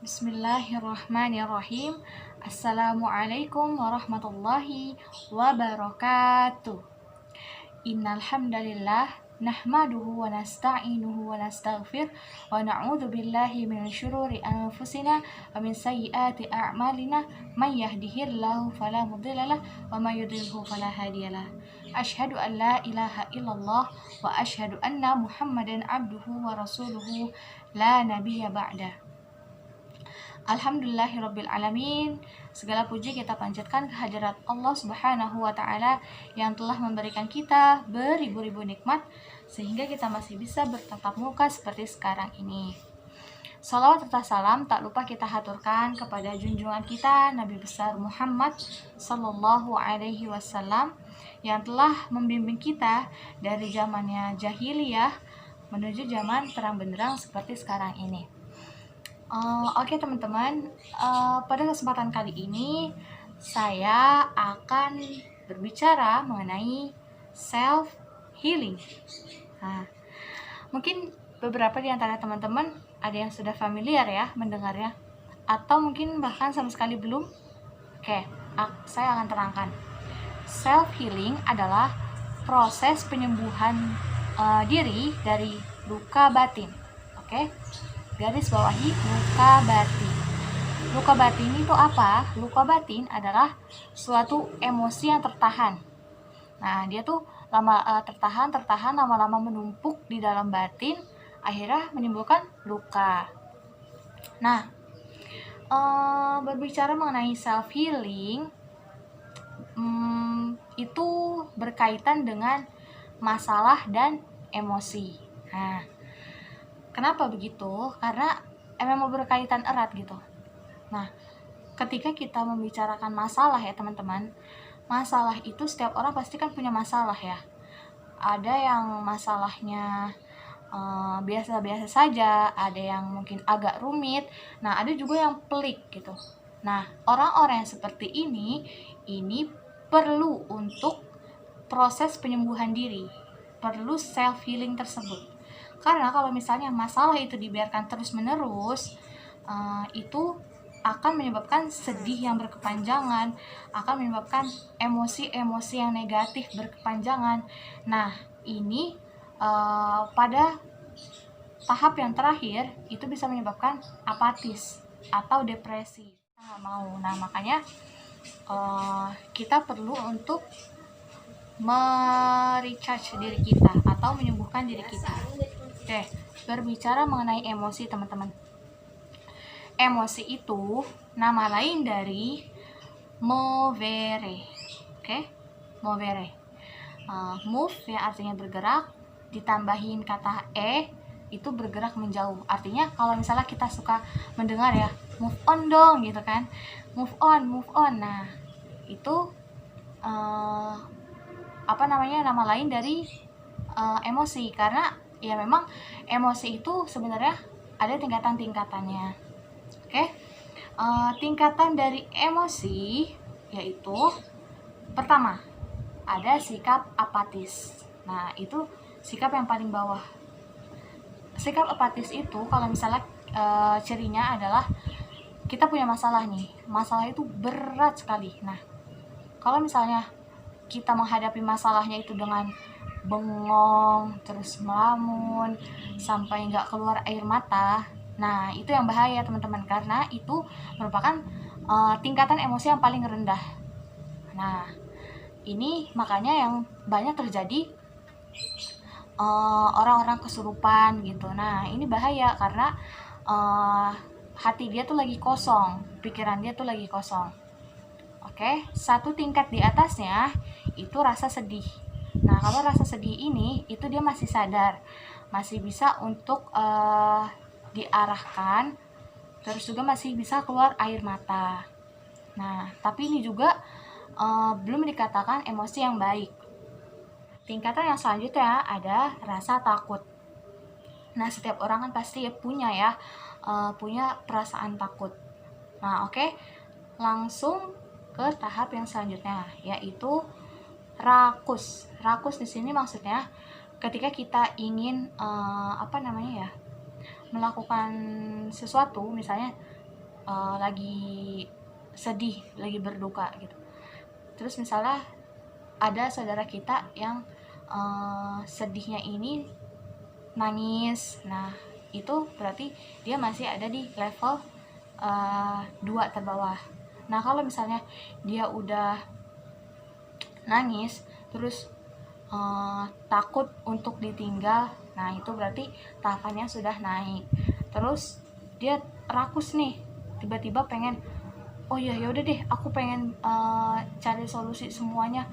Bismillahirrahmanirrahim. Assalamualaikum warahmatullahi wabarakatuh. Innal hamdalillah nahmaduhu wa nasta'inuhu wa nastaghfir wa na'udzu billahi min syururi anfusina wa min sayyiati a'malina may yahdihillahu fala mudhillalah wa may yudhlilhu fala hadiyalah. Asyhadu an la ilaha illallah wa asyhadu anna Muhammadan abduhu wa rasuluhu la nabiyya ba'da. Alhamdulillahirrabbilalamin. Segala puji kita panjatkan kehadirat Allah subhanahu wa ta'ala yang telah memberikan kita beribu-ribu nikmat sehingga kita masih bisa bertatap muka seperti sekarang ini. Salawat serta salam tak lupa kita haturkan kepada junjungan kita Nabi besar Muhammad sallallahu alaihi wasallam yang telah membimbing kita dari zamannya jahiliyah menuju zaman terang benderang seperti sekarang ini. Oke teman-teman, pada kesempatan kali ini saya akan berbicara mengenai self healing. Nah, mungkin beberapa di antara teman-teman ada yang sudah familiar ya mendengarnya, atau mungkin bahkan sama sekali belum. Oke, saya akan terangkan. Self healing adalah proses penyembuhan diri dari luka batin. Oke. Garis bawahi luka batin. Luka batin itu apa? Luka batin adalah suatu emosi yang tertahan. Nah, dia tuh tertahan lama-lama menumpuk di dalam batin, akhirnya menimbulkan luka. Nah, berbicara mengenai self healing, itu berkaitan dengan masalah dan emosi. Nah, kenapa begitu? Karena memang berkaitan erat gitu. Nah, ketika kita membicarakan masalah ya teman-teman, masalah itu setiap orang pasti kan punya masalah ya. Ada yang masalahnya biasa-biasa saja, ada yang mungkin agak rumit, nah ada juga yang pelik gitu. Nah, orang-orang yang seperti ini perlu untuk proses penyembuhan diri, perlu self healing tersebut. Karena kalau misalnya masalah itu dibiarkan terus-menerus, itu akan menyebabkan sedih yang berkepanjangan, akan menyebabkan emosi-emosi yang negatif berkepanjangan. Nah, ini pada tahap yang terakhir itu bisa menyebabkan apatis atau depresi. Nggak mau. Nah, makanya kita perlu untuk merecharge diri kita atau menyembuhkan diri kita. Oke, berbicara mengenai emosi teman-teman. Emosi itu nama lain dari movere. Oke, movere. Move yang artinya bergerak, ditambahin kata itu bergerak menjauh. Artinya kalau misalnya kita suka mendengar ya, move on dong gitu kan. Move on. Nah, itu nama lain dari emosi, karena ya memang emosi itu sebenarnya ada tingkatan-tingkatannya. Oke. Tingkatan dari emosi yaitu pertama, ada sikap apatis. Nah, itu sikap yang paling bawah. Sikap apatis itu kalau misalnya cirinya adalah kita punya masalah nih. Masalah itu berat sekali. Nah, kalau misalnya kita menghadapi masalahnya itu dengan bengong, terus melamun, sampai nggak keluar air mata. Nah, itu yang bahaya teman-teman, karena itu merupakan tingkatan emosi yang paling rendah. Nah, ini makanya yang banyak terjadi orang-orang kesurupan gitu. Nah, ini bahaya karena hati dia tuh lagi kosong, pikiran dia tuh lagi kosong. Oke, satu tingkat di atasnya itu rasa sedih. Nah, kalau rasa sedih ini, itu dia masih sadar, masih bisa untuk diarahkan, terus juga masih bisa keluar air mata. Nah, tapi ini juga belum dikatakan emosi yang baik. Tingkatan yang selanjutnya ada rasa takut. Nah, setiap orang kan pasti punya perasaan takut. Nah, oke, langsung ke tahap yang selanjutnya, yaitu rakus. Rakus di sini maksudnya ketika kita ingin melakukan sesuatu, misalnya lagi sedih, lagi berduka gitu. Terus misalnya ada saudara kita yang sedihnya ini nangis, nah itu berarti dia masih ada di level 2 terbawah. Nah kalau misalnya dia udah nangis terus takut untuk ditinggal, nah itu berarti tahapannya sudah naik. Terus dia rakus nih, tiba-tiba pengen, oh ya udah deh, aku pengen cari solusi semuanya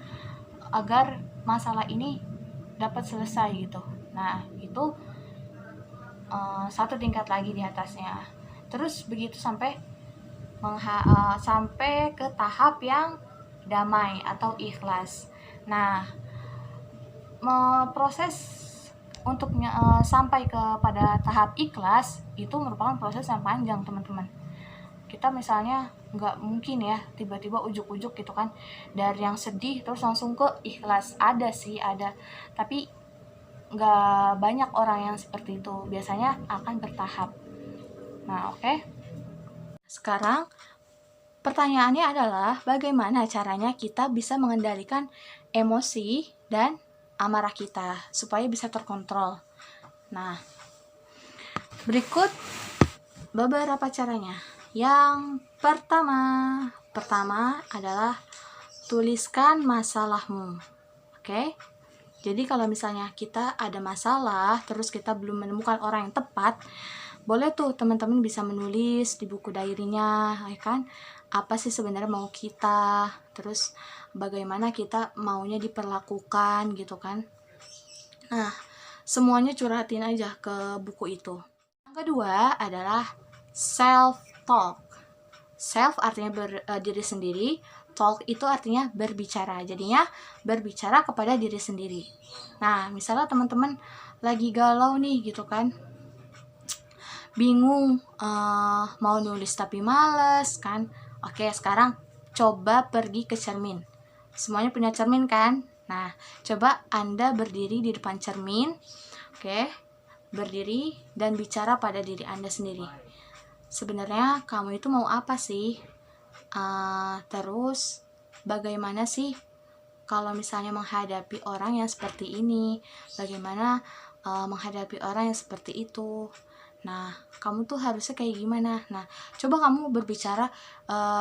agar masalah ini dapat selesai gitu. Nah itu satu tingkat lagi di atasnya. Terus begitu sampai sampai ke tahap yang damai atau ikhlas. Nah proses untuk sampai kepada tahap ikhlas itu merupakan proses yang panjang, teman-teman. Kita misalnya nggak mungkin ya tiba-tiba ujuk-ujuk gitu kan dari yang sedih terus langsung ke ikhlas. Ada sih, ada, tapi nggak banyak orang yang seperti itu, biasanya akan bertahap. Nah oke. Sekarang pertanyaannya adalah bagaimana caranya kita bisa mengendalikan emosi dan amarah kita supaya bisa terkontrol. Nah berikut beberapa caranya. Yang pertama adalah tuliskan masalahmu. Oke? Jadi kalau misalnya kita ada masalah, terus kita belum menemukan orang yang tepat, boleh tuh teman-teman bisa menulis di buku diary-nya, ya kan? Apa sih sebenarnya mau kita, terus bagaimana kita maunya diperlakukan gitu kan? Nah, semuanya curhatin aja ke buku itu. Yang kedua adalah self-talk. Self artinya diri sendiri, talk itu artinya berbicara. Jadinya berbicara kepada diri sendiri. Nah, misalnya teman-teman lagi galau nih gitu kan, bingung mau nulis tapi males kan. Oke, sekarang coba pergi ke cermin. Semuanya punya cermin kan? Nah, coba Anda berdiri di depan cermin. Oke, berdiri dan bicara pada diri Anda sendiri. Sebenarnya kamu itu mau apa sih? Terus bagaimana sih kalau misalnya menghadapi orang yang seperti ini? Bagaimana menghadapi orang yang seperti itu? Nah, kamu tuh harusnya kayak gimana? Nah, coba kamu berbicara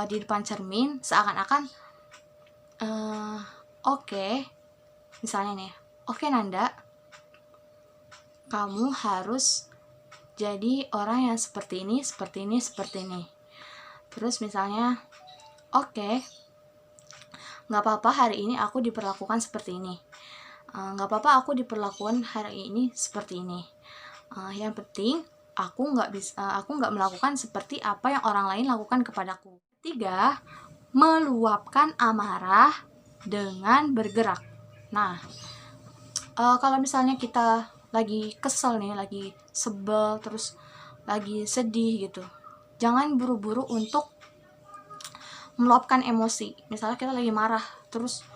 di depan cermin seakan-akan oke, misalnya nih, oke Nanda, kamu harus jadi orang yang seperti ini, seperti ini, seperti ini. Terus misalnya, oke, nggak apa-apa hari ini aku diperlakukan seperti ini. Nggak apa-apa aku diperlakukan hari ini seperti ini. Yang penting aku nggak melakukan seperti apa yang orang lain lakukan kepadaku. Ketiga, meluapkan amarah dengan bergerak. Nah, kalau misalnya kita lagi kesel nih, lagi sebel, terus lagi sedih gitu, jangan buru-buru untuk meluapkan emosi. Misalnya kita lagi marah, terus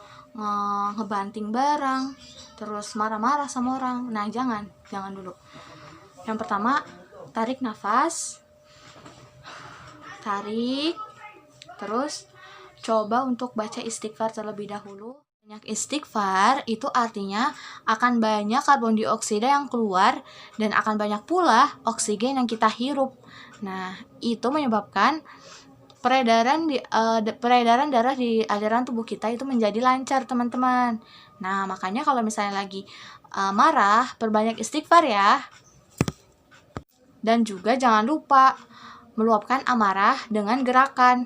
ngebanting barang, terus marah-marah sama orang. Nah, jangan dulu. Yang pertama, tarik nafas, terus coba untuk baca istighfar terlebih dahulu. Banyak istighfar itu artinya akan banyak karbon dioksida yang keluar dan akan banyak pula oksigen yang kita hirup. Nah, itu menyebabkan peredaran darah di aliran tubuh kita itu menjadi lancar, teman-teman. Nah, makanya kalau misalnya lagi marah, perbanyak istighfar ya. Dan juga jangan lupa meluapkan amarah dengan gerakan.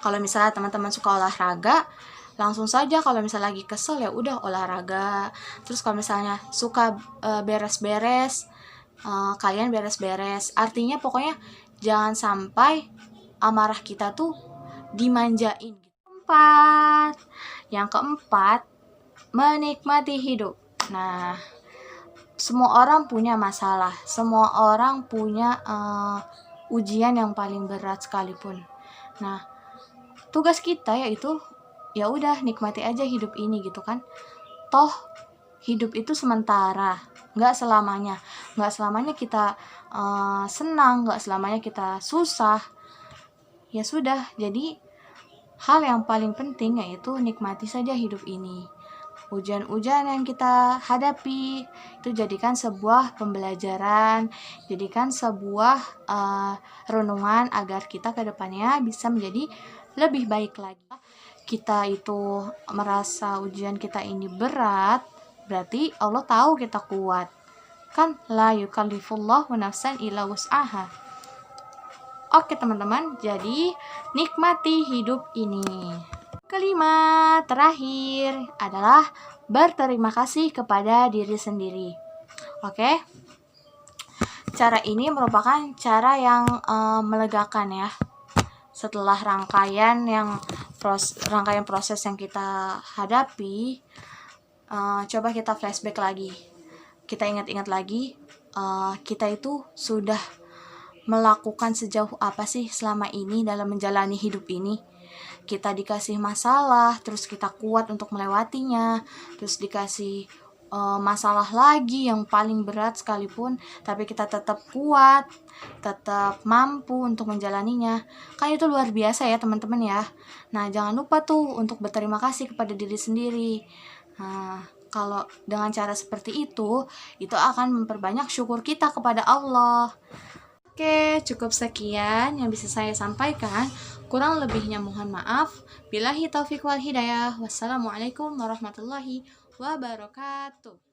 Kalau misalnya teman-teman suka olahraga, langsung saja kalau misalnya lagi kesel ya udah olahraga. Terus kalau misalnya suka beres-beres, kalian beres-beres. Artinya pokoknya jangan sampai amarah kita tuh dimanjain. Yang keempat, menikmati hidup. Nah, semua orang punya masalah, semua orang punya ujian yang paling berat sekalipun. Nah, tugas kita yaitu ya udah nikmati aja hidup ini gitu kan. Toh hidup itu sementara. nggak selamanya kita senang, nggak selamanya kita susah. Ya sudah, jadi hal yang paling penting yaitu nikmati saja hidup ini. Ujian-ujian yang kita hadapi itu jadikan sebuah pembelajaran, jadikan sebuah renungan agar kita ke depannya bisa menjadi lebih baik lagi. Kita itu merasa ujian kita ini berat, berarti Allah tahu kita kuat. Kan la yukallifullahu nafsan illa wus'aha. Oke teman-teman, jadi nikmati hidup ini. Kelima, terakhir adalah berterima kasih kepada diri sendiri. Oke, cara ini merupakan cara yang melegakan ya. Setelah rangkaian proses yang kita hadapi, coba kita flashback lagi. Kita ingat-ingat lagi, kita itu sudah melakukan sejauh apa sih selama ini dalam menjalani hidup ini. Kita dikasih masalah, terus kita kuat untuk melewatinya, terus dikasih masalah lagi yang paling berat sekalipun, tapi kita tetap kuat, tetap mampu untuk menjalaninya. Kan itu luar biasa ya teman-teman ya. Nah, jangan lupa tuh untuk berterima kasih kepada diri sendiri. Nah, kalau dengan cara seperti itu akan memperbanyak syukur kita kepada Allah. Oke, cukup sekian yang bisa saya sampaikan. Kurang lebihnya mohon maaf. Billahi taufiq wal hidayah. Wassalamualaikum warahmatullahi wabarakatuh.